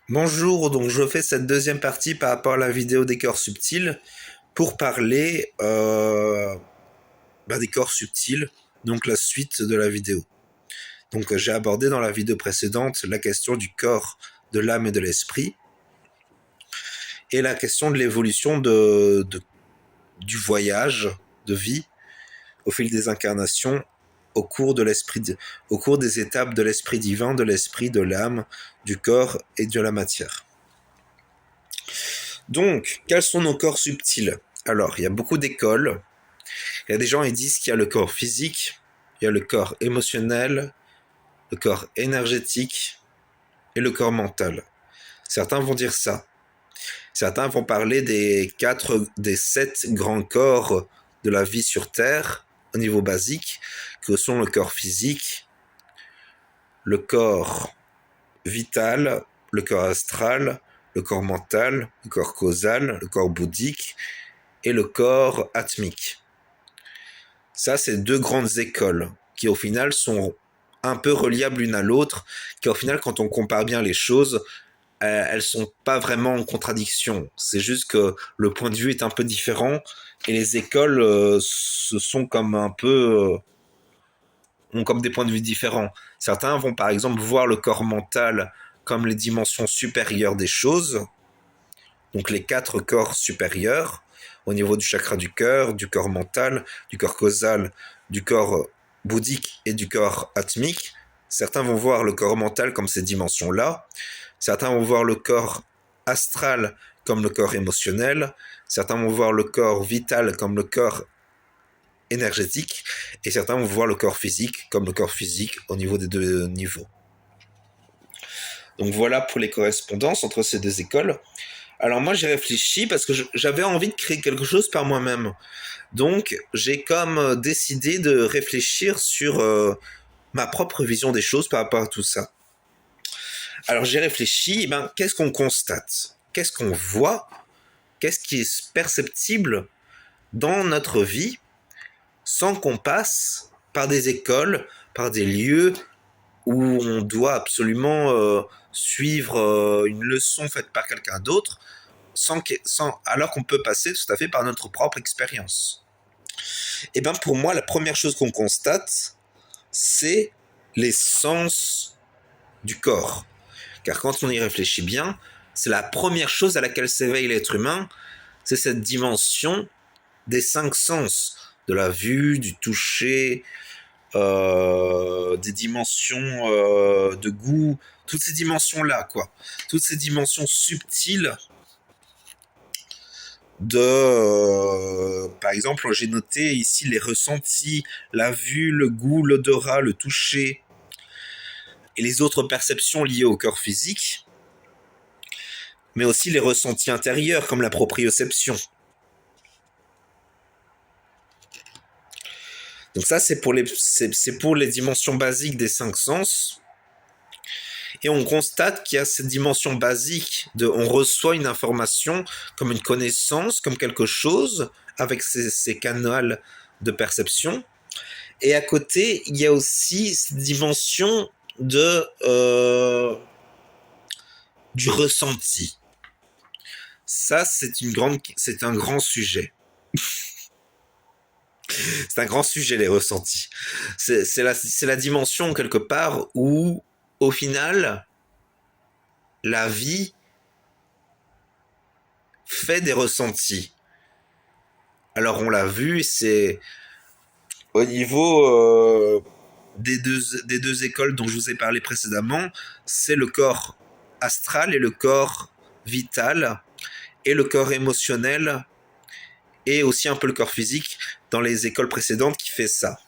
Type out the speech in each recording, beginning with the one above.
Bonjour, donc je fais cette deuxième partie par rapport à la vidéo des corps subtils pour parler des corps subtils, donc la suite de la vidéo. Donc j'ai abordé dans la vidéo précédente la question du corps, de l'âme et de l'esprit et la question de l'évolution du voyage de vie au fil des incarnations au cours au cours des étapes de l'esprit divin, de l'esprit, de l'âme, du corps et de la matière. Donc, quels sont nos corps subtils? Alors, il y a beaucoup d'écoles. Il y a des gens qui disent qu'il y a le corps physique, il y a le corps émotionnel, le corps énergétique et le corps mental. Certains vont dire ça. Certains vont parler des 7 grands corps de la vie sur Terre au niveau basique, que sont le corps physique, le corps vital, le corps astral, le corps mental, le corps causal, le corps bouddhique et le corps atmique. Ça, c'est 2 grandes écoles qui, au final, sont un peu reliables l'une à l'autre, qui, au final, quand on compare bien les choses, elles sont pas vraiment en contradiction. C'est juste que le point de vue est un peu différent et les écoles se sont comme un peu ont comme des points de vue différents. Certains vont par exemple voir le corps mental comme les dimensions supérieures des choses, donc les 4 corps supérieurs, au niveau du chakra du corps mental, du corps causal, du corps bouddhique et du corps atmique. Certains vont voir le corps mental comme ces dimensions-là. Certains vont voir le corps astral comme le corps émotionnel. Certains vont voir le corps vital comme le corps énergétique. Et certains vont voir le corps physique comme le corps physique au niveau des 2 niveaux. Donc voilà pour les correspondances entre ces 2 écoles. Alors moi j'ai réfléchi parce que j'avais envie de créer quelque chose par moi-même. Donc j'ai comme décidé de réfléchir sur ma propre vision des choses par rapport à tout ça. Alors j'ai réfléchi, qu'est-ce qu'on constate? Qu'est-ce qu'on voit? Qu'est-ce qui est perceptible dans notre vie sans qu'on passe par des écoles, par des lieux où on doit absolument suivre une leçon faite par quelqu'un d'autre, alors qu'on peut passer tout à fait par notre propre expérience. Et pour moi, la première chose qu'on constate, c'est les sens du corps. Car quand on y réfléchit bien, c'est la première chose à laquelle s'éveille l'être humain, c'est cette dimension des 5 sens, de la vue, du toucher, des dimensions de goût, toutes ces dimensions-là, quoi. Toutes ces dimensions subtiles par exemple, j'ai noté ici les ressentis, la vue, le goût, l'odorat, le toucher et les autres perceptions liées au corps physique, mais aussi les ressentis intérieurs comme la proprioception. Donc ça, c'est pour les dimensions basiques des 5 sens. Et on constate qu'il y a cette dimension basique on reçoit une information comme une connaissance, comme quelque chose, avec ces canaux de perception. Et à côté, il y a aussi cette dimension du ressenti. Ça, c'est un grand sujet. C'est un grand sujet, les ressentis. C'est la dimension, quelque part, où, au final, la vie fait des ressentis. Alors, on l'a vu, c'est au niveau des deux écoles dont je vous ai parlé précédemment, c'est le corps astral et le corps vital, et le corps émotionnel, et aussi un peu le corps physique dans les écoles précédentes qui fait ça.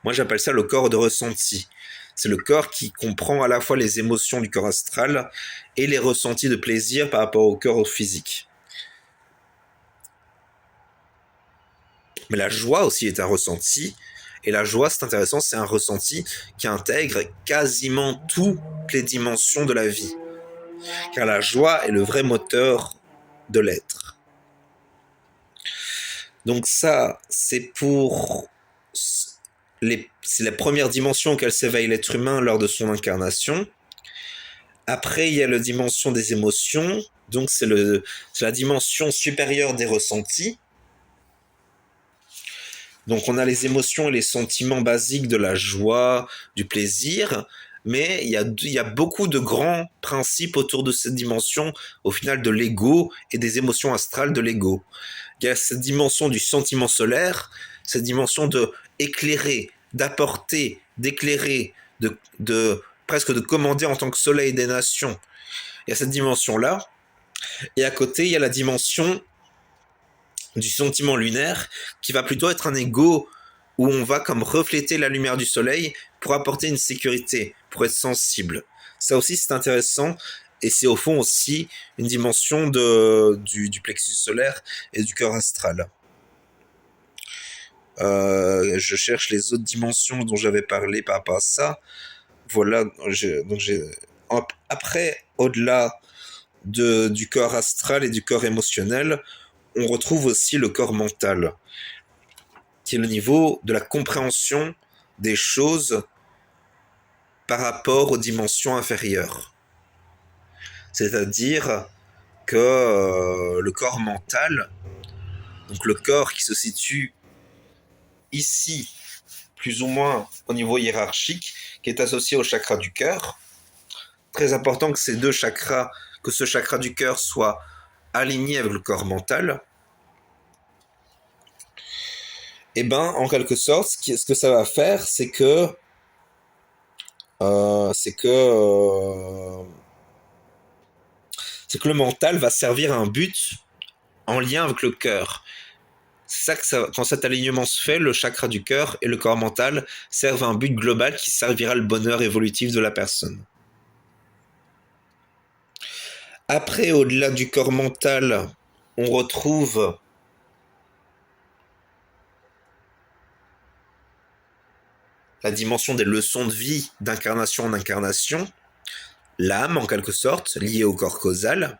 Moi, j'appelle ça le corps de ressenti. C'est le corps qui comprend à la fois les émotions du corps astral et les ressentis de plaisir par rapport au corps physique. Mais la joie aussi est un ressenti. Et la joie, c'est intéressant, c'est un ressenti qui intègre quasiment toutes les dimensions de la vie. Car la joie est le vrai moteur de l'être. Donc ça, c'est la première dimension auquel s'éveille l'être humain lors de son incarnation. Après, il y a la dimension des émotions. Donc, c'est la dimension supérieure des ressentis. Donc on a les émotions et les sentiments basiques de la joie, du plaisir, mais il y a beaucoup de grands principes autour de cette dimension, au final de l'ego et des émotions astrales de l'ego. Il y a cette dimension du sentiment solaire, cette dimension de éclairer, d'apporter, d'éclairer, de presque de commander en tant que soleil des nations. Il y a cette dimension-là. Et à côté, il y a la dimension du sentiment lunaire, qui va plutôt être un ego où on va comme refléter la lumière du soleil pour apporter une sécurité, pour être sensible. Ça aussi c'est intéressant et c'est au fond aussi une dimension du plexus solaire et du cœur astral. Je cherche les autres dimensions dont j'avais parlé par rapport à ça. Voilà, après, au-delà du corps astral et du corps émotionnel, on retrouve aussi le corps mental, qui est le niveau de la compréhension des choses par rapport aux dimensions inférieures. C'est-à-dire que le corps mental, donc le corps qui se situe ici, plus ou moins au niveau hiérarchique, qui est associé au chakra du cœur, très important que ces deux chakras, que ce chakra du cœur soit aligné avec le corps mental. Et ben, en quelque sorte, ce que ça va faire, c'est que le mental va servir à un but en lien avec le cœur. C'est ça que quand cet alignement se fait, le chakra du cœur et le corps mental servent à un but global qui servira le bonheur évolutif de la personne. Après, au-delà du corps mental, on retrouve la dimension des leçons de vie d'incarnation en incarnation, l'âme en quelque sorte, liée au corps causal.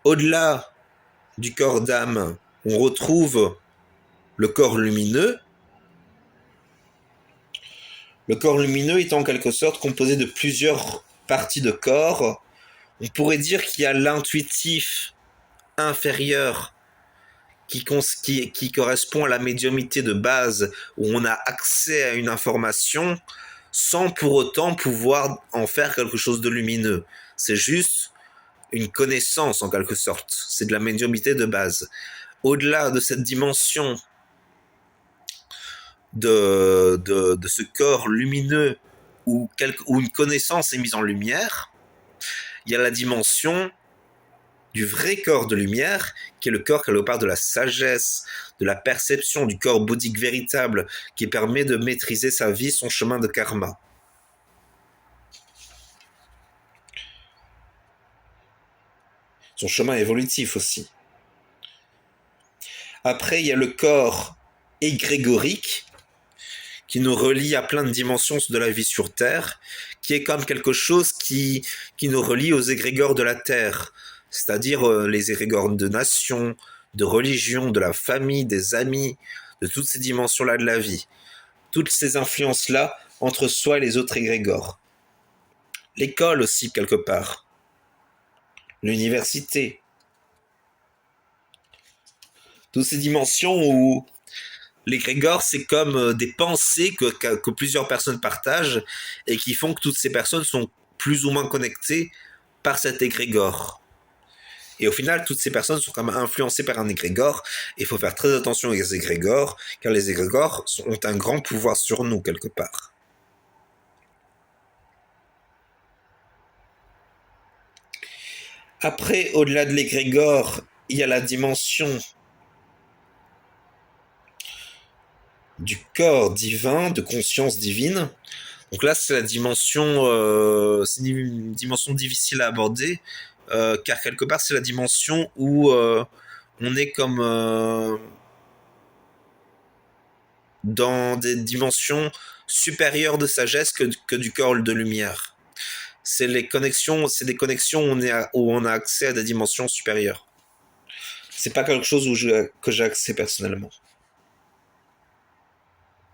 Au-delà du corps d'âme, on retrouve le corps lumineux. Le corps lumineux est en quelque sorte composé de plusieurs parties de corps. On pourrait dire qu'il y a l'intuitif inférieur qui correspond à la médiumnité de base, où on a accès à une information sans pour autant pouvoir en faire quelque chose de lumineux. C'est juste une connaissance en quelque sorte. C'est de la médiumnité de base. Au-delà de cette dimension de ce corps lumineux où une connaissance est mise en lumière, il y a la dimension du vrai corps de lumière, qui est le corps quelque part de la sagesse, de la perception, du corps bouddhique véritable, qui permet de maîtriser sa vie, son chemin de karma. Son chemin évolutif aussi. Après, il y a le corps égrégorique, qui nous relie à plein de dimensions de la vie sur Terre, qui est comme quelque chose qui nous relie aux égrégores de la Terre, c'est-à-dire les égrégores de nations, de religion, de la famille, des amis, de toutes ces dimensions-là de la vie. Toutes ces influences-là entre soi et les autres égrégores. L'école aussi, quelque part. L'université. Toutes ces dimensions où l'égrégore, c'est comme des pensées que plusieurs personnes partagent et qui font que toutes ces personnes sont plus ou moins connectées par cet égrégore. Et au final, toutes ces personnes sont quand même influencées par un égrégore. Et il faut faire très attention aux égrégores, car les égrégores ont un grand pouvoir sur nous, quelque part. Après, au-delà de l'égrégore, il y a la dimension du corps divin, de conscience divine. Donc là, c'est c'est une dimension difficile à aborder, car quelque part, c'est la dimension où on est comme dans des dimensions supérieures de sagesse que du corps de lumière. C'est des connexions où on a accès à des dimensions supérieures. C'est pas quelque chose que j'ai accès personnellement.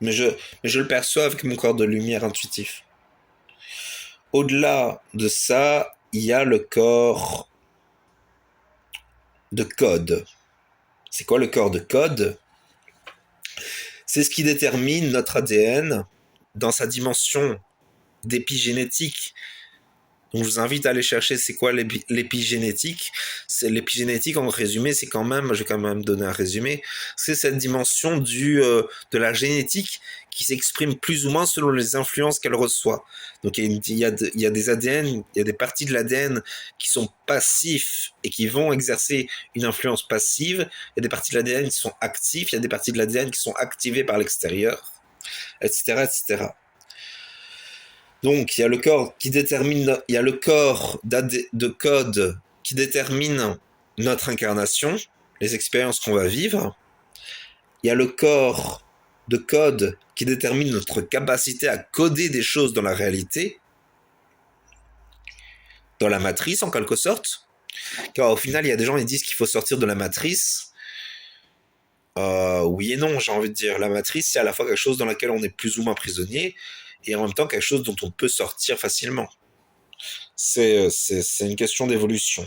Mais je le perçois avec mon corps de lumière intuitif. Au-delà de ça, il y a le corps de code. C'est quoi le corps de code? C'est ce qui détermine notre ADN dans sa dimension d'épigénétique. Donc je vous invite à aller chercher c'est quoi l'épigénétique. C'est l'épigénétique en résumé, c'est quand même, je vais quand même donner un résumé, c'est cette dimension de la génétique qui s'exprime plus ou moins selon les influences qu'elle reçoit. Donc il y a des ADN, il y a des parties de l'ADN qui sont passifs et qui vont exercer une influence passive. Il y a des parties de l'ADN qui sont actifs, il y a des parties de l'ADN qui sont activées par l'extérieur, etc., etc. Donc, il y a le corps qui détermine, il y a le corps de code qui détermine notre incarnation, les expériences qu'on va vivre. Il y a le corps de code qui détermine notre capacité à coder des choses dans la réalité, dans la matrice en quelque sorte. Car au final, il y a des gens qui disent qu'il faut sortir de la matrice. Oui et non, j'ai envie de dire. La matrice, c'est à la fois quelque chose dans laquelle on est plus ou moins prisonnier, et en même temps quelque chose dont on peut sortir facilement. C'est une question d'évolution.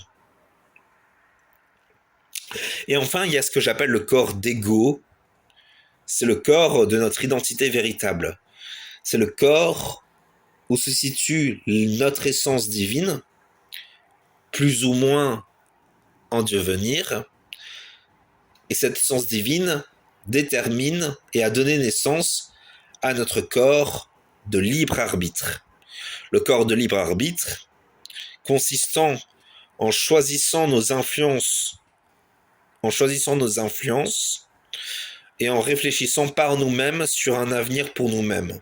Et enfin, il y a ce que j'appelle le corps d'ego. C'est le corps de notre identité véritable. C'est le corps où se situe notre essence divine, plus ou moins en devenir. Et cette essence divine détermine et a donné naissance à notre corps de libre arbitre. Le corps de libre arbitre consistant en choisissant nos influences, et en réfléchissant par nous-mêmes sur un avenir pour nous-mêmes.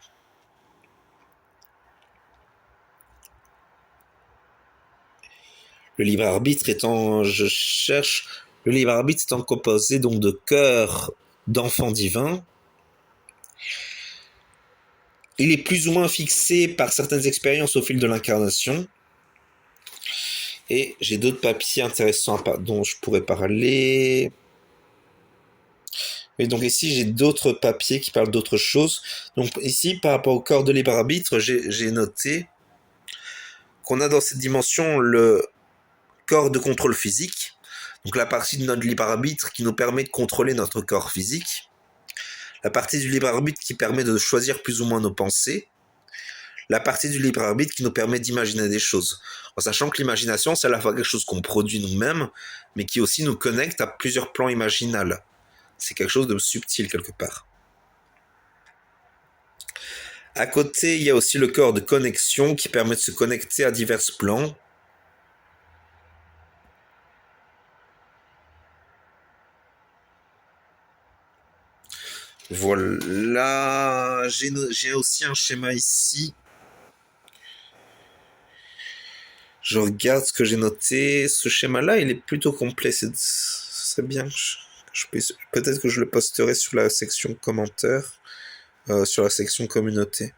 Le libre arbitre étant, le libre arbitre étant composé donc de cœur d'enfant divin. Il est plus ou moins fixé par certaines expériences au fil de l'incarnation. Et j'ai d'autres papiers intéressants dont je pourrais parler. Et donc ici, j'ai d'autres papiers qui parlent d'autres choses. Donc ici, par rapport au corps de libre arbitre, j'ai noté qu'on a dans cette dimension le corps de contrôle physique, donc la partie de notre libre arbitre qui nous permet de contrôler notre corps physique, la partie du libre arbitre qui permet de choisir plus ou moins nos pensées, la partie du libre arbitre qui nous permet d'imaginer des choses, en sachant que l'imagination, c'est à la fois quelque chose qu'on produit nous-mêmes, mais qui aussi nous connecte à plusieurs plans imaginals. C'est quelque chose de subtil quelque part. À côté, il y a aussi le corps de connexion qui permet de se connecter à divers plans. Voilà, j'ai aussi un schéma ici. Je regarde ce que j'ai noté. Ce schéma-là, il est plutôt complet. Ce serait bien que peut-être que je le posterai sur la section commentaires, sur la section communauté.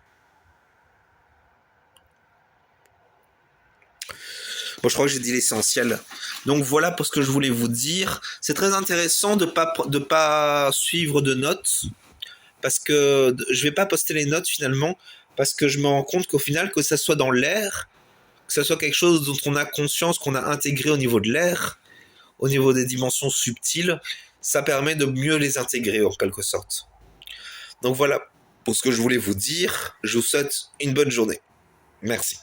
Bon, je crois que j'ai dit l'essentiel. Donc voilà pour ce que je voulais vous dire. C'est très intéressant de pas suivre de notes, parce que je vais pas poster les notes finalement, parce que je me rends compte qu'au final, que ça soit dans l'air, que ça soit quelque chose dont on a conscience, qu'on a intégré au niveau de l'air, au niveau des dimensions subtiles, ça permet de mieux les intégrer en quelque sorte. Donc voilà pour ce que je voulais vous dire. Je vous souhaite une bonne journée. Merci.